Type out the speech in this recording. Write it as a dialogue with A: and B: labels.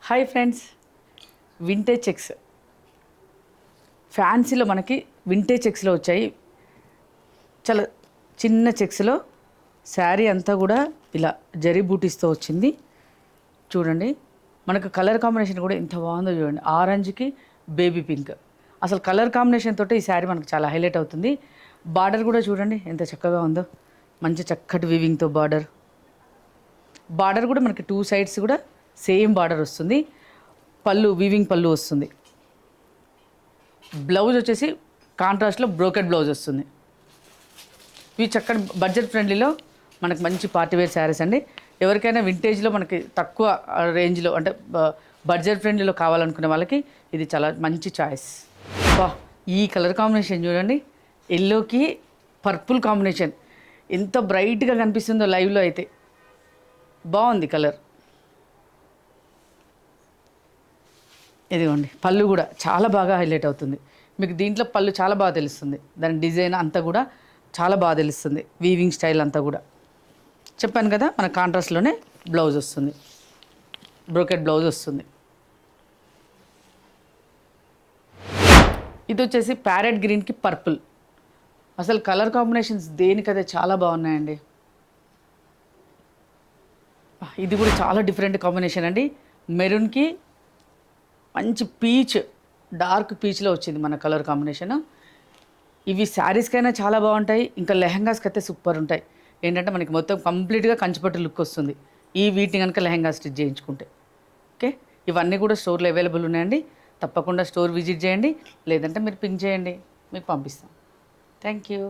A: Hi friends, vintage checks ఫ్యాన్సీలో మనకి vintage చెక్స్లో వచ్చాయి. చాలా చిన్న చెక్స్లో శారీ అంతా కూడా ఇలా జరీ బూటీస్తో వచ్చింది. చూడండి, మనకు కలర్ కాంబినేషన్ కూడా ఎంత బాగుందో చూడండి. ఆరెంజ్కి బేబీ పింక్, అసలు కలర్ కాంబినేషన్ తోటి ఈ శారీ మనకు చాలా హైలైట్ అవుతుంది. బార్డర్ కూడా చూడండి ఎంత చక్కగా ఉందో, మంచి చక్కటి వీవింగ్తో బార్డర్ కూడా మనకి 2 సైడ్స్ కూడా సేమ్ బార్డర్ వస్తుంది. పళ్ళు వీవింగ్ పళ్ళు వస్తుంది. బ్లౌజ్ వచ్చేసి కాంట్రాస్ట్లో బ్రోకెట్ బ్లౌజ్ వస్తుంది. ఇవి చక్కటి బడ్జెట్ ఫ్రెండ్లీలో మనకు మంచి పార్టీవేర్ శారీస్ అండి. ఎవరికైనా వింటేజ్లో మనకి తక్కువ రేంజ్లో అంటే బడ్జెట్ ఫ్రెండ్లీలో కావాలనుకునే వాళ్ళకి ఇది చాలా మంచి చాయిస్. వా, ఈ కలర్ కాంబినేషన్ చూడండి, ఎల్లోకి పర్పుల్ కాంబినేషన్ ఎంత బ్రైట్గా కనిపిస్తుందో లైవ్లో అయితే. బాగుంది కలర్. ఇదిగోండి, పళ్ళు కూడా చాలా బాగా హైలైట్ అవుతుంది. మీకు దీంట్లో పళ్ళు చాలా బాగా తెలుస్తుంది. దాని డిజైన్ అంతా కూడా చాలా బాగా తెలుస్తుంది. వీవింగ్ స్టైల్ అంతా కూడా చెప్పాను కదా, మన కాంట్రాస్ట్లోనే బ్లౌజ్ వస్తుంది, బ్రోకెట్ బ్లౌజ్ వస్తుంది. ఇది వచ్చేసి ప్యారెట్ గ్రీన్కి పర్పుల్. అసలు కలర్ కాంబినేషన్స్ దేనికదే చాలా బాగున్నాయండి. ఇది కూడా చాలా డిఫరెంట్ కాంబినేషన్ అండి. మెరూన్కి మంచి పీచ్, డార్క్ పీచ్లో వచ్చింది మన కలర్ కాంబినేషన్. ఇవి శారీస్కైనా చాలా బాగుంటాయి, ఇంకా లెహంగాస్కి అయితే సూపర్ ఉంటాయి. ఏంటంటే మనకి మొత్తం కంప్లీట్గా కంచిపట్టు లుక్ వస్తుంది ఈ వీటిని కనుక లెహంగా స్టిచ్ చేయించుకుంటే. ఓకే, ఇవన్నీ కూడా స్టోర్లో అవైలబుల్ ఉన్నాయండి. తప్పకుండా స్టోర్ విజిట్ చేయండి, లేదంటే మీరు పింక్ చేయండి, మీకు పంపిస్తాం. Thank you.